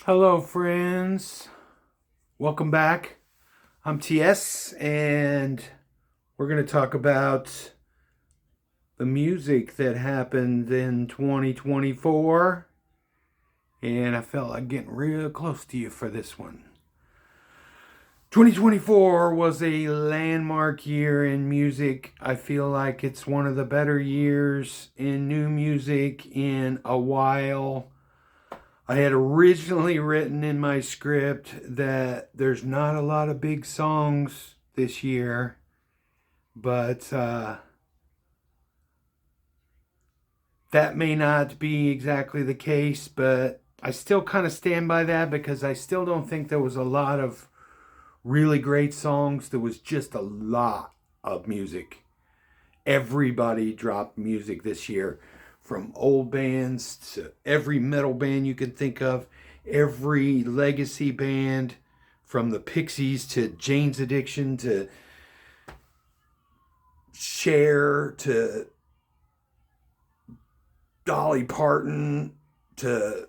Hello, friends. Welcome back. I'm TS, and we're going to talk about the music that happened in 2024. And I felt like getting real close to you for this one. 2024 was a landmark year in music. I feel like it's one of the better years in new music in a while. I had originally written in my script that there's not a lot of big songs this year, but that may not be exactly the case, but I still kind of stand by that because I still don't think there was a lot of really great songs. There was just a lot of music. Everybody dropped music this year, from old bands to every metal band you can think of, every legacy band, from the Pixies to Jane's Addiction to Cher to Dolly Parton to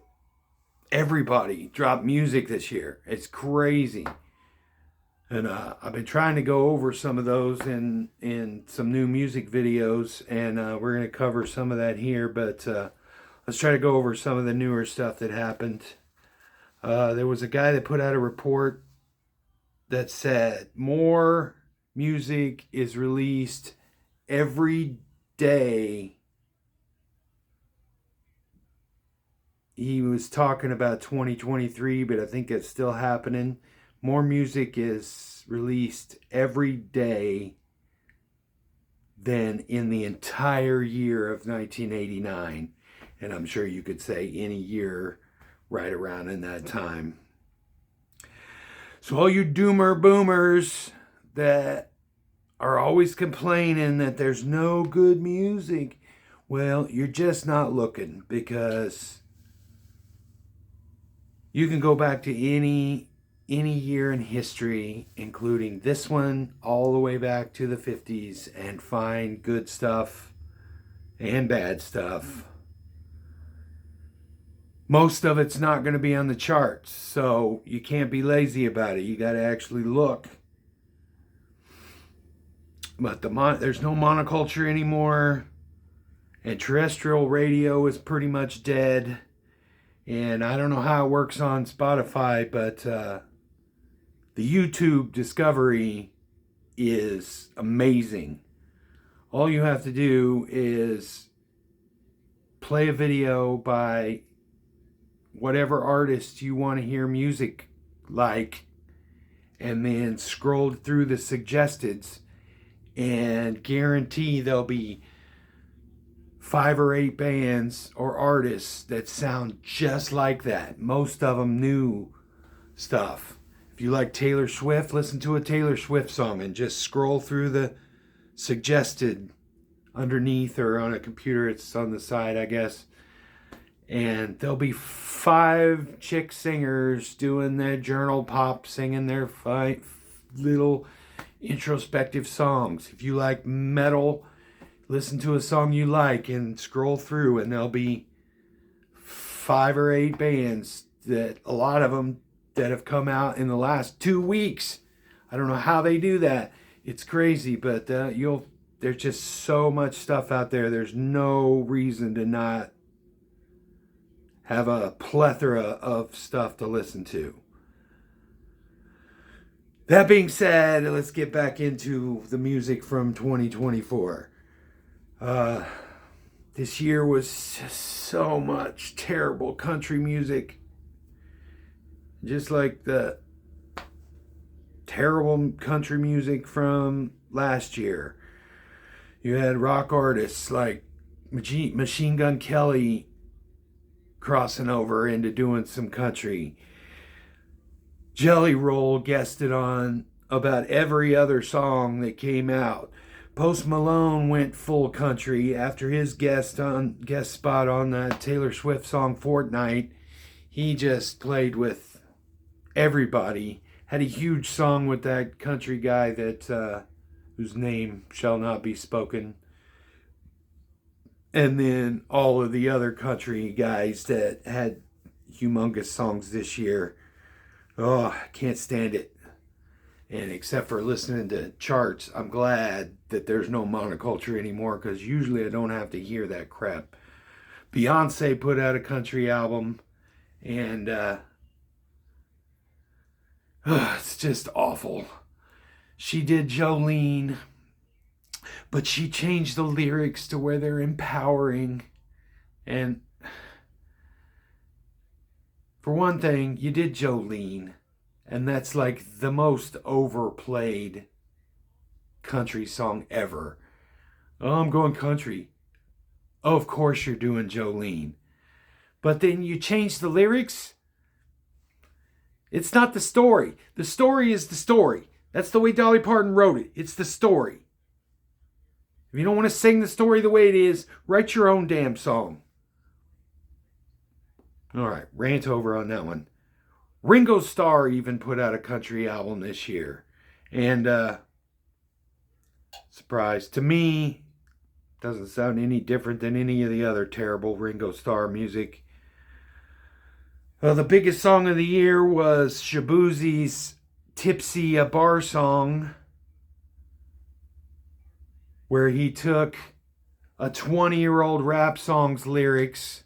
everybody dropped music this year. It's crazy. And I've been trying to go over some of those in some new music videos, and we're going to cover some of that here. But let's try to go over some of the newer stuff that happened. There was a guy that put out a report that said more music is released every day. He was talking about 2023, but I think it's still happening. More music is released every day than in the entire year of 1989. And I'm sure you could say any year right around in that time. So all you doomer boomers that are always complaining that there's no good music, well, you're just not looking, because you can go back to any year in history, including this one, all the way back to the 50s, and find good stuff and bad stuff. Most of it's not going to be on the charts, so you can't be lazy about it. You got to actually look. But there's no monoculture anymore, and terrestrial radio is pretty much dead. And I don't know how it works on Spotify, but the YouTube discovery is amazing. All you have to do is play a video by whatever artist you want to hear music like, and then scroll through the suggesteds, and guarantee there'll be 5 or 8 bands or artists that sound just like that. Most of them new stuff. If you like Taylor Swift, listen to a Taylor Swift song and just scroll through the suggested underneath, or on a computer it's on the side, I guess. And there'll be 5 chick singers doing their journal pop, singing their 5 little introspective songs. If you like metal, listen to a song you like and scroll through, and there'll be 5 or 8 bands, that a lot of them that have come out in the last 2 weeks. I don't know how they do that. It's crazy, but there's just so much stuff out there. There's no reason to not have a plethora of stuff to listen to. That being said, let's get back into the music from 2024. This year was just so much terrible country music. Just like the terrible country music from last year. You had rock artists like Machine Gun Kelly crossing over into doing some country. Jelly Roll guested on about every other song that came out. Post Malone went full country after his guest spot on that Taylor Swift song Fortnite. He just played with everybody. Had a huge song with that country guy that whose name shall not be spoken. And then all of the other country guys that had humongous songs this year. Oh, I can't stand it. And except for listening to charts, I'm glad that there's no monoculture anymore, because usually I don't have to hear that crap. Beyonce put out a country album, and it's just awful. She did Jolene, but she changed the lyrics to where they're empowering. And for one thing, you did Jolene, and that's like the most overplayed country song ever. Oh, I'm going country. Oh, of course you're doing Jolene. But then you change the lyrics. It's not the story. The story is the story. That's the way Dolly Parton wrote it. It's the story. If you don't want to sing the story the way it is, write your own damn song. All right, rant over on that one. Ringo Starr even put out a country album this year. And, surprise, to me, doesn't sound any different than any of the other terrible Ringo Starr music. The biggest song of the year was Shaboozey's Tipsy, a bar song, where he took a 20-year-old rap song's lyrics,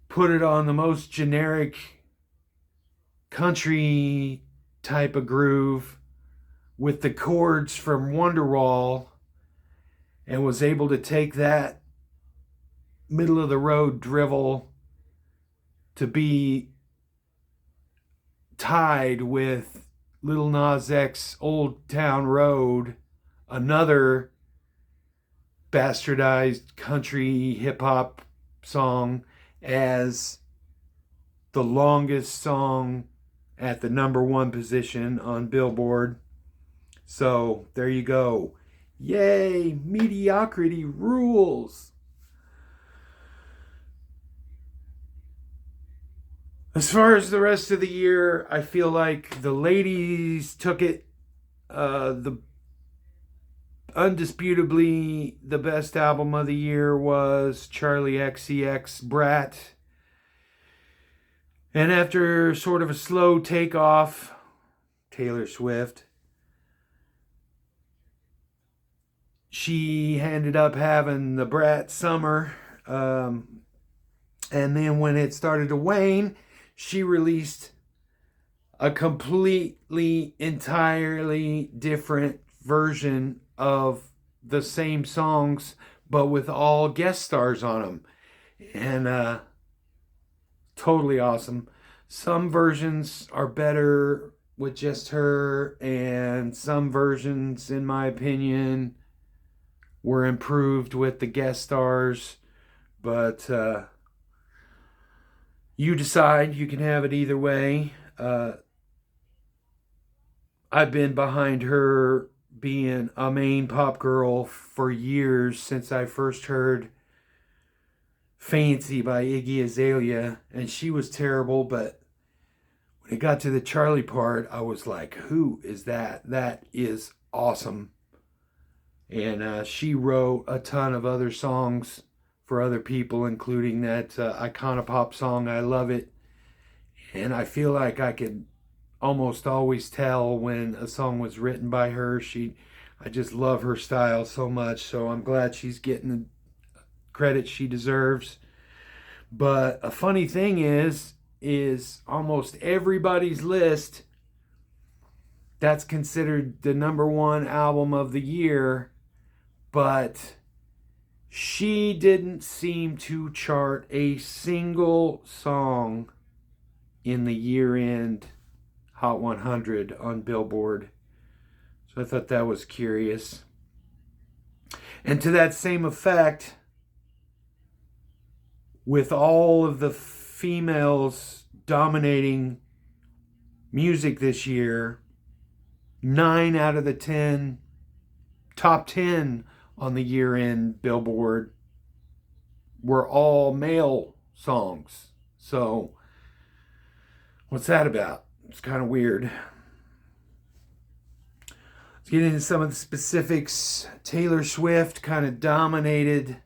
put it on the most generic country type of groove with the chords from Wonderwall, and was able to take that middle of the road drivel to be tied with Lil Nas X Old Town Road, another bastardized country hip hop song, as the longest song at the #1 position on Billboard. So there you go. Yay, mediocrity rules. As far as the rest of the year, I feel like the ladies took it. Undisputably, the best album of the year was Charlie XCX Brat. And after sort of a slow takeoff, Taylor Swift, she ended up having the Brat Summer. And then when it started to wane, she released a completely, entirely different version of the same songs, but with all guest stars on them. And totally awesome. Some versions are better with just her, and some versions, in my opinion, were improved with the guest stars. But you decide. You can have it either way. I've been behind her being a main pop girl for years, since I first heard Fancy by Iggy Azalea, and she was terrible, but when it got to the Charlie part, I was like, who is that? That is awesome. And she wrote a ton of other songs for other people, including that Iconopop song, I Love It. And I feel like I could almost always tell when a song was written by her. I just love her style so much, so I'm glad she's getting the credit she deserves. But a funny thing is almost everybody's list that's considered the #1 album of the year, but she didn't seem to chart a single song in the year-end Hot 100 on Billboard. So I thought that was curious. And to that same effect, with all of the females dominating music this year, 9 out of the 10 top 10 on the year-end Billboard were all male songs. So what's that about? It's kind of weird. Let's get into some of the specifics. Taylor Swift kind of dominated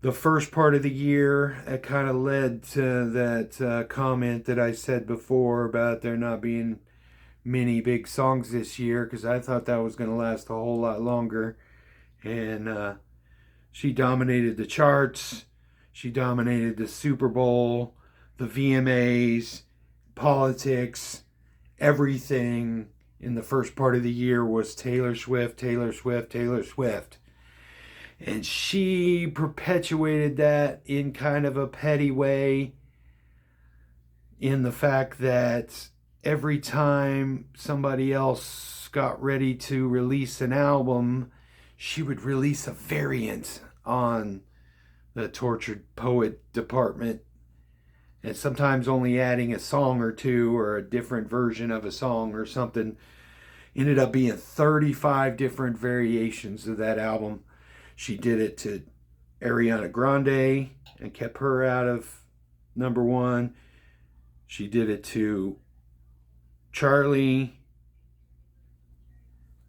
the first part of the year. It kind of led to that comment that I said before about there not being many big songs this year, because I thought that was going to last a whole lot longer. And she dominated the charts. She dominated the Super Bowl, the VMAs, politics, everything in the first part of the year was Taylor Swift, Taylor Swift, Taylor Swift. And she perpetuated that in kind of a petty way, in the fact that every time somebody else got ready to release an album, she would release a variant on the Tortured Poet department, and sometimes only adding a song or two or a different version of a song or something. Ended up being 35 different variations of that album. She did it to Ariana Grande and kept her out of number one. She did it to Charlie.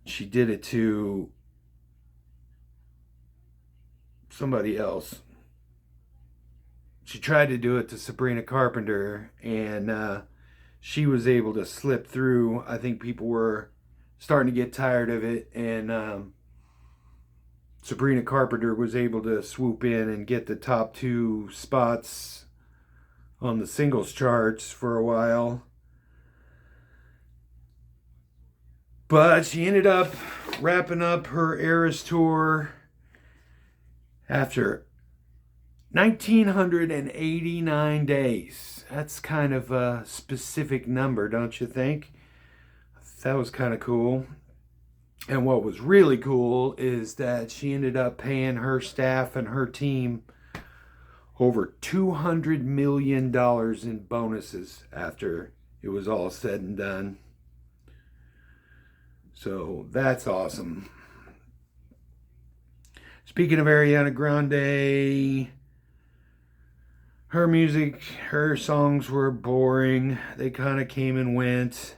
She did it to somebody else. She tried to do it to Sabrina Carpenter, and she was able to slip through. I think people were starting to get tired of it, and Sabrina Carpenter was able to swoop in and get the top 2 spots on the singles charts for a while. But she ended up wrapping up her Eras tour after 1,989 days. That's kind of a specific number, don't you think? That was kind of cool. And what was really cool is that she ended up paying her staff and her team over $200 million in bonuses after it was all said and done. So that's awesome. Speaking of Ariana Grande, her music, her songs were boring. They kind of came and went.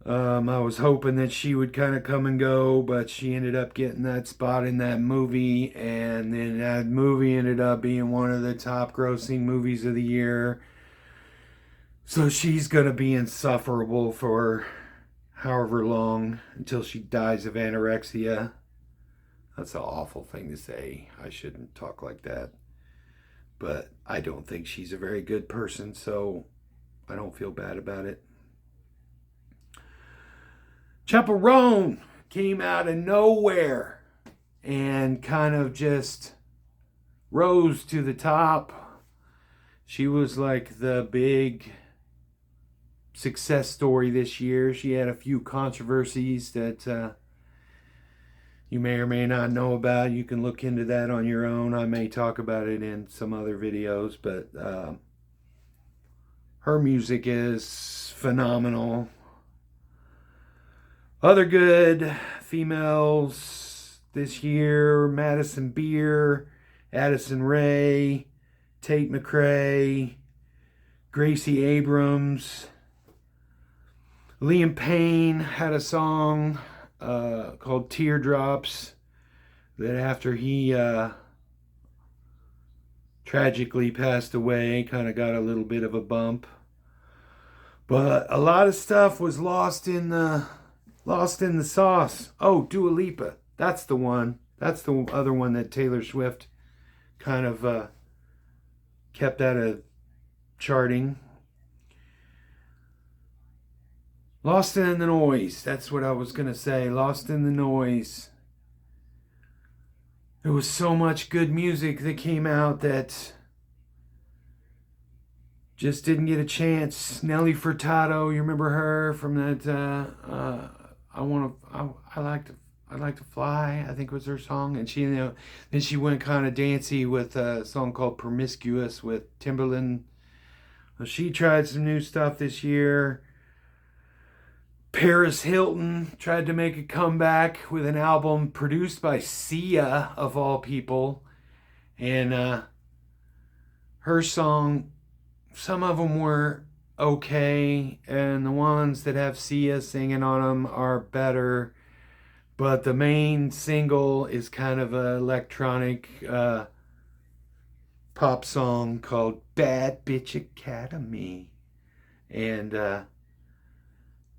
I was hoping that she would kind of come and go, but she ended up getting that spot in that movie, and then that movie ended up being one of the top grossing movies of the year. So she's going to be insufferable for however long, until she dies of anorexia. That's an awful thing to say. I shouldn't talk like that. But I don't think she's a very good person, so I don't feel bad about it. Chaperone came out of nowhere and kind of just rose to the top. She was like the big success story this year. She had a few controversies that you may or may not know about. You can look into that on your own. I may talk about it in some other videos, but her music is phenomenal. Other good females this year: Madison Beer, Addison Rae, Tate McRae, Gracie Abrams. Liam Payne had a song called Teardrops that after he tragically passed away kind of got a little bit of a bump. But a lot of stuff was lost in the sauce. Oh, Dua Lipa. That's the one. That's the other one that Taylor Swift kind of kept out of charting. Lost in the noise. That's what I was going to say. Lost in the noise. There was so much good music that came out that just didn't get a chance. Nelly Furtado, you remember her from that I like to fly, I think was her song. And she, then she went kind of dancey with a song called Promiscuous with Timberland. Well, she tried some new stuff this year. Paris Hilton tried to make a comeback with an album produced by Sia, of all people. And her song, some of them were okay, and the ones that have Sia singing on them are better. But the main single is kind of an electronic pop song called Bad Bitch Academy. And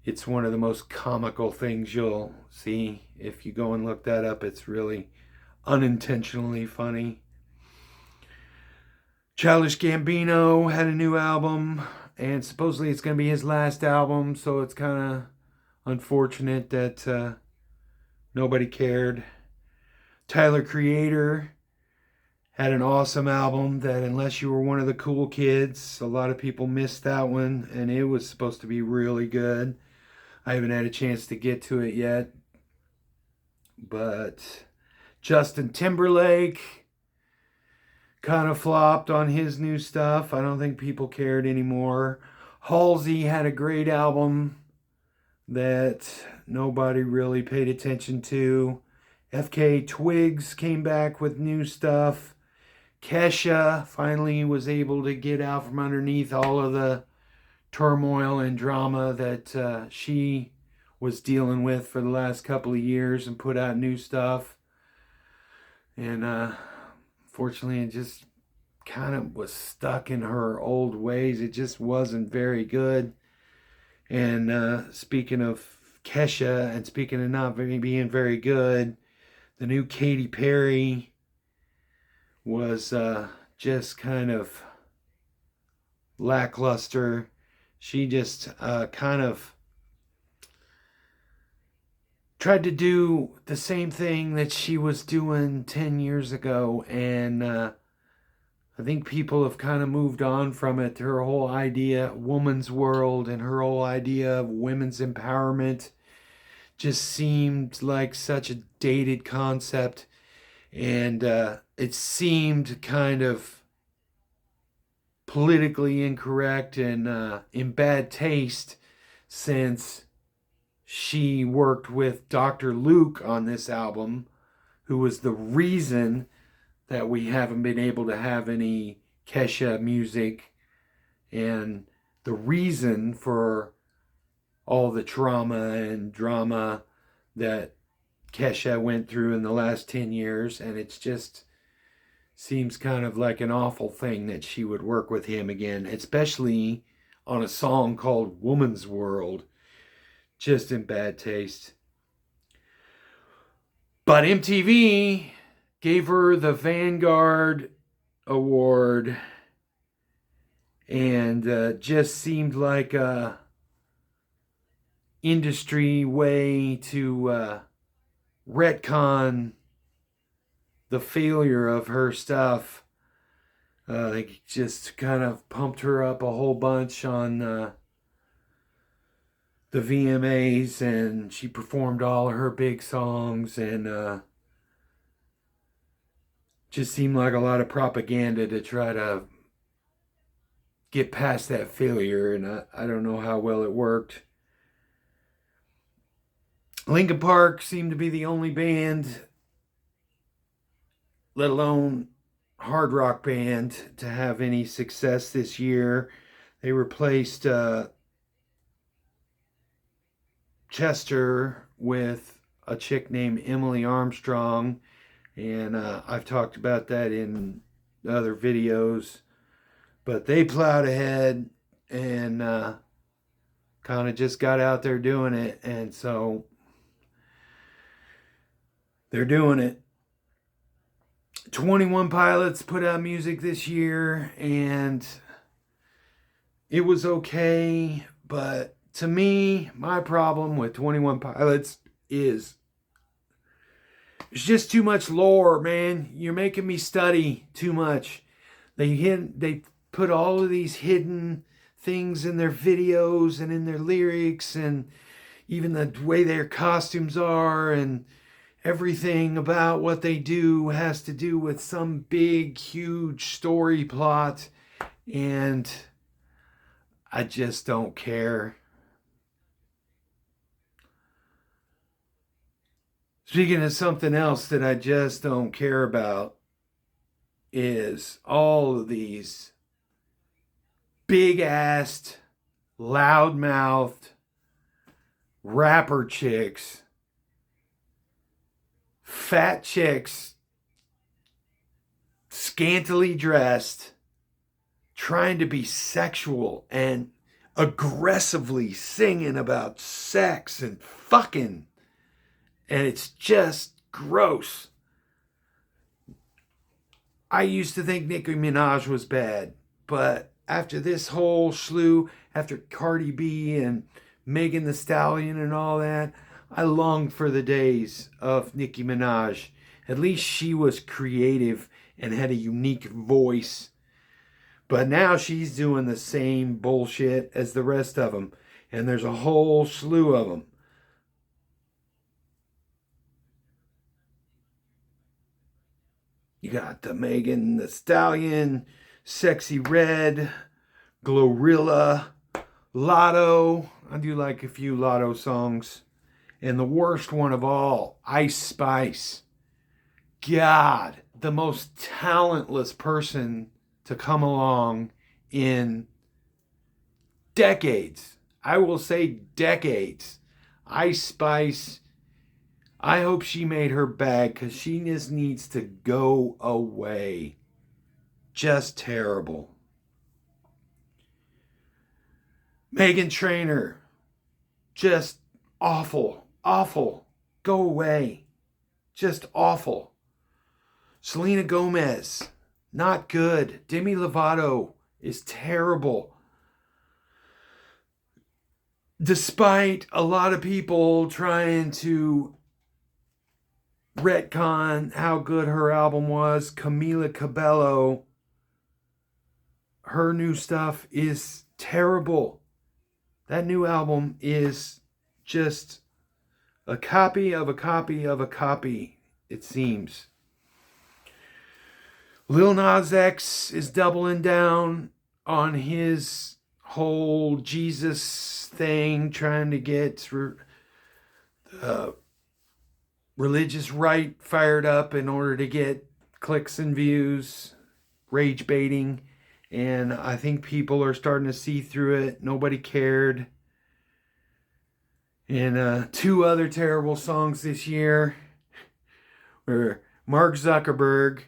it's one of the most comical things you'll see. If you go and look that up, it's really unintentionally funny. Childish Gambino had a new album, and supposedly it's going to be his last album, so it's kind of unfortunate that nobody cared. Tyler Creator had an awesome album that, unless you were one of the cool kids, a lot of people missed that one, and it was supposed to be really good. I haven't had a chance to get to it yet. But Justin Timberlake kind of flopped on his new stuff. I don't think people cared anymore. Halsey had a great album that nobody really paid attention to. FK Twigs came back with new stuff. Kesha finally was able to get out from underneath all of the turmoil and drama that she was dealing with for the last couple of years and put out new stuff. And fortunately, it just kind of was stuck in her old ways. It just wasn't very good. And speaking of Kesha, and speaking of not being very good, the new Katy Perry was just kind of lackluster. She just kind of tried to do the same thing that she was doing 10 years ago, and I think people have kind of moved on from it. Her whole idea, woman's world, and her whole idea of women's empowerment just seemed like such a dated concept, and it seemed kind of politically incorrect and in bad taste, since she worked with Dr. Luke on this album, who was the reason that we haven't been able to have any Kesha music, and the reason for all the trauma and drama that Kesha went through in the last 10 years. And it's just seems kind of like an awful thing that she would work with him again, especially on a song called Woman's World. Just in bad taste. But MTV gave her the Vanguard Award, and just seemed like a industry way to retcon the failure of her stuff. They just kind of pumped her up a whole bunch on the VMAs, and she performed all of her big songs, and just seemed like a lot of propaganda to try to get past that failure, and I don't know how well it worked. Linkin Park seemed to be the only band, let alone hard rock band, to have any success this year. They replaced Chester with a chick named Emily Armstrong, and I've talked about that in other videos. But they plowed ahead and kind of just got out there doing it, and so they're doing it. 21 Pilots put out music this year, and it was okay, but to me, my problem with 21 Pilots is it's just too much lore, man. You're making me study too much. They put all of these hidden things in their videos and in their lyrics, and even the way their costumes are, and everything about what they do has to do with some big, huge story plot, and I just don't care. Speaking of something else that I just don't care about, is all of these big-assed, loud-mouthed rapper chicks fat chicks, scantily dressed, trying to be sexual and aggressively singing about sex and fucking. And it's just gross. I used to think Nicki Minaj was bad, but after this whole slew, after Cardi B and Megan Thee Stallion and all that, I long for the days of Nicki Minaj. At least she was creative and had a unique voice. But now she's doing the same bullshit as the rest of them. And there's a whole slew of them. You got the Megan Thee Stallion, Sexy Red, Glorilla, Lotto. I do like a few Lotto songs. And the worst one of all, Ice Spice. God, the most talentless person to come along in decades. I will say decades. Ice Spice, I hope she made her bag because she just needs to go away. Just terrible. Meghan Trainor, just awful, awful. Go away. Just awful. Selena Gomez, not good. Demi Lovato is terrible. Despite a lot of people trying to retcon how good her album was, Camila Cabello, her new stuff is terrible. That new album is just a copy of a copy of a copy, it seems. Lil Nas X is doubling down on his whole Jesus thing, trying to get religious right fired up in order to get clicks and views, rage baiting. And I think people are starting to see through it. Nobody cared. And two other terrible songs this year were Mark Zuckerberg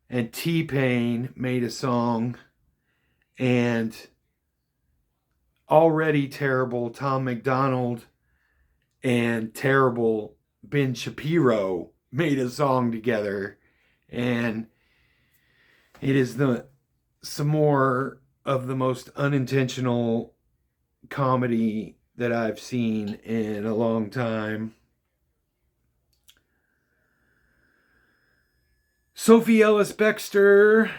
and T-Pain made a song, and already terrible Tom McDonald and terrible Ben Shapiro made a song together, and it is some more of the most unintentional comedy that I've seen in a long time. Sophie Ellis-Bextor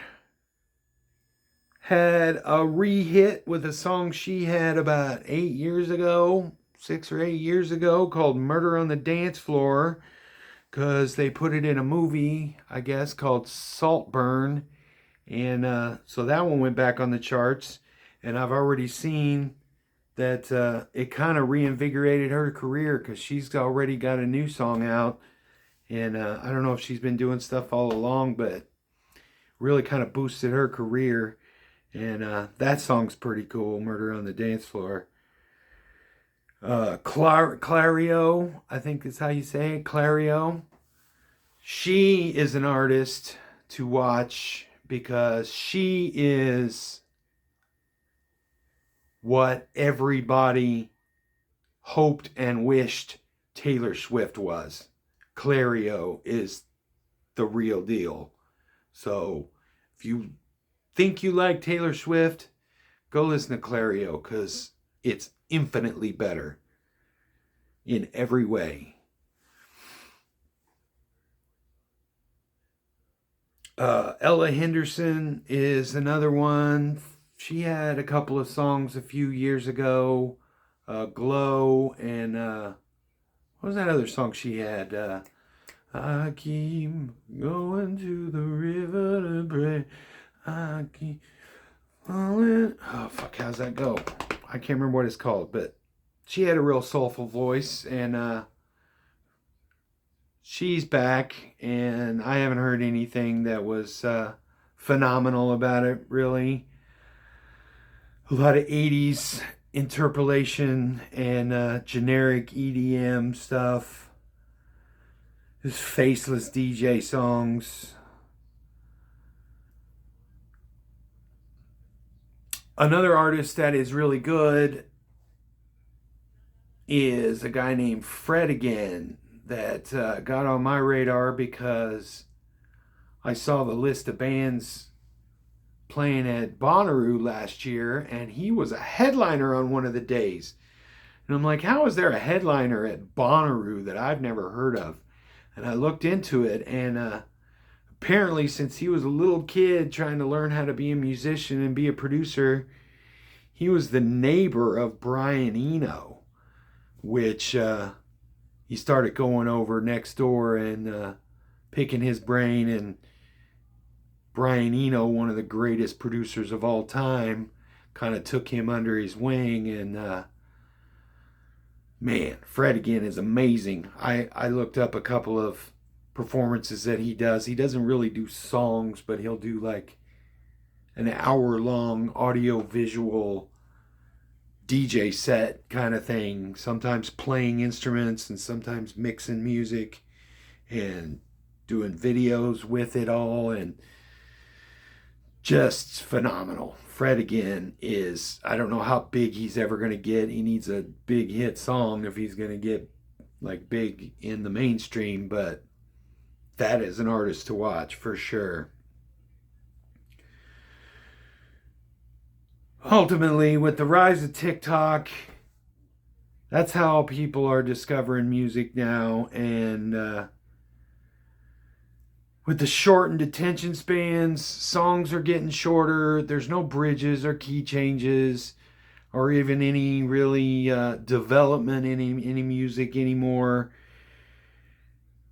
had a re-hit with a song she had about 8 years ago, 6 or 8 years ago, called Murder on the Dance Floor, because they put it in a movie, I guess, called Saltburn. And so that one went back on the charts. And I've already seen that it kind of reinvigorated her career because she's already got a new song out. And I don't know if she's been doing stuff all along, but really kind of boosted her career. And that song's pretty cool, Murder on the Dance Floor. Clario, I think is how you say it, Clario. She is an artist to watch because she is what everybody hoped and wished Taylor Swift was. Clario is the real deal. So if you think you like Taylor Swift, go listen to Clario because it's infinitely better in every way. Ella Henderson is another one. She had a couple of songs a few years ago, Glow, and what was that other song she had? I keep going to the river to pray. I keep falling. Oh, fuck, how's that go? I can't remember what it's called, but she had a real soulful voice, and she's back, and I haven't heard anything that was phenomenal about it, really. A lot of 80s interpolation and generic EDM stuff. His Faceless DJ Songs. Another artist that is really good is a guy named Fred again that got on my radar because I saw the list of bands playing at Bonnaroo last year, and he was a headliner on one of the days. And I'm like, how is there a headliner at Bonnaroo that I've never heard of? And I looked into it, and apparently, since he was a little kid trying to learn how to be a musician and be a producer, he was the neighbor of Brian Eno, which he started going over next door and picking his brain. And Brian Eno, one of the greatest producers of all time, kind of took him under his wing. And man, Fred again is amazing. I looked up a couple of performances that he does. He doesn't really do songs, but he'll do like an hour-long audio-visual DJ set kind of thing, sometimes playing instruments and sometimes mixing music and doing videos with it all, and just phenomenal. Fred again is, I don't know how big he's ever going to get. He needs a big hit song if he's going to get like big in the mainstream, but that is an artist to watch for sure. Ultimately, with the rise of TikTok, that's how people are discovering music now. And with the shortened attention spans, songs are getting shorter. There's no bridges or key changes or even any really development in any music anymore.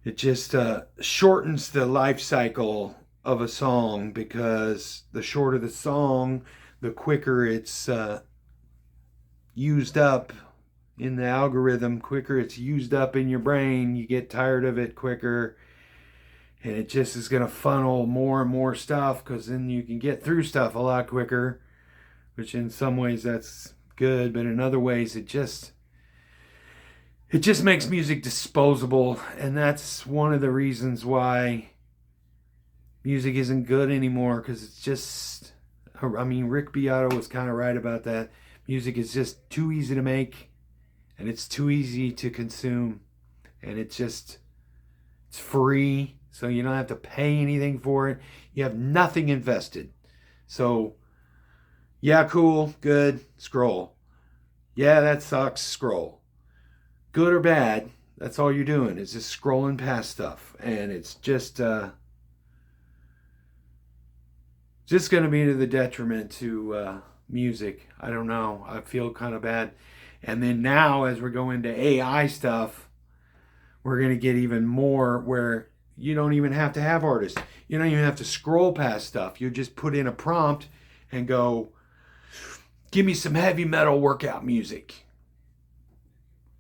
It just shortens the life cycle of a song, because the shorter the song, the quicker it's used up in the algorithm, quicker it's used up in your brain. You get tired of it quicker, and it just is going to funnel more and more stuff, because then you can get through stuff a lot quicker, which in some ways that's good, but in other ways it just makes music disposable. And that's one of the reasons why music isn't good anymore, because it's just, I mean, Rick Beato was kind of right about that. Music is just too easy to make, and it's too easy to consume, and it's free, so you don't have to pay anything for it. You have nothing invested. So, yeah, cool, good, scroll. Yeah, that sucks, scroll. Good or bad, that's all you're doing, is just scrolling past stuff. And it's just going to be to the detriment to music. I don't know. I feel kind of bad. And then now, as we're going to AI stuff, we're going to get even more where you don't even have to have artists. You don't even have to scroll past stuff. You just put in a prompt and go, give me some heavy metal workout music.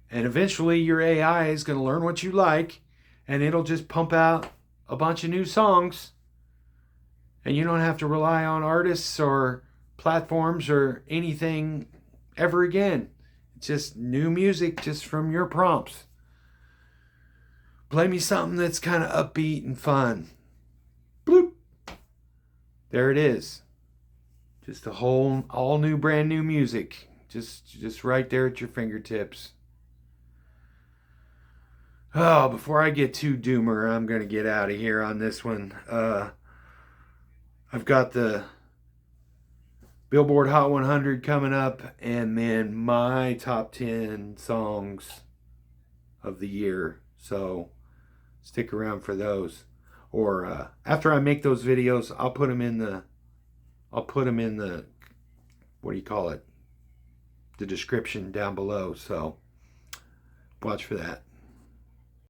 And eventually your AI is going to learn what you like, and it'll just pump out a bunch of new songs. And you don't have to rely on artists or platforms or anything ever again. It's just new music just from your prompts. Play me something that's kind of upbeat and fun. Bloop. There it is. Just a whole, all new, brand new music. Just right there at your fingertips. Oh, before I get too doomer, I'm going to get out of here on this one. I've got the Billboard Hot 100 coming up, and then my top 10 songs of the year. So stick around for those. Or after I make those videos, I'll put them in the what do you call it? The description down below. So watch for that.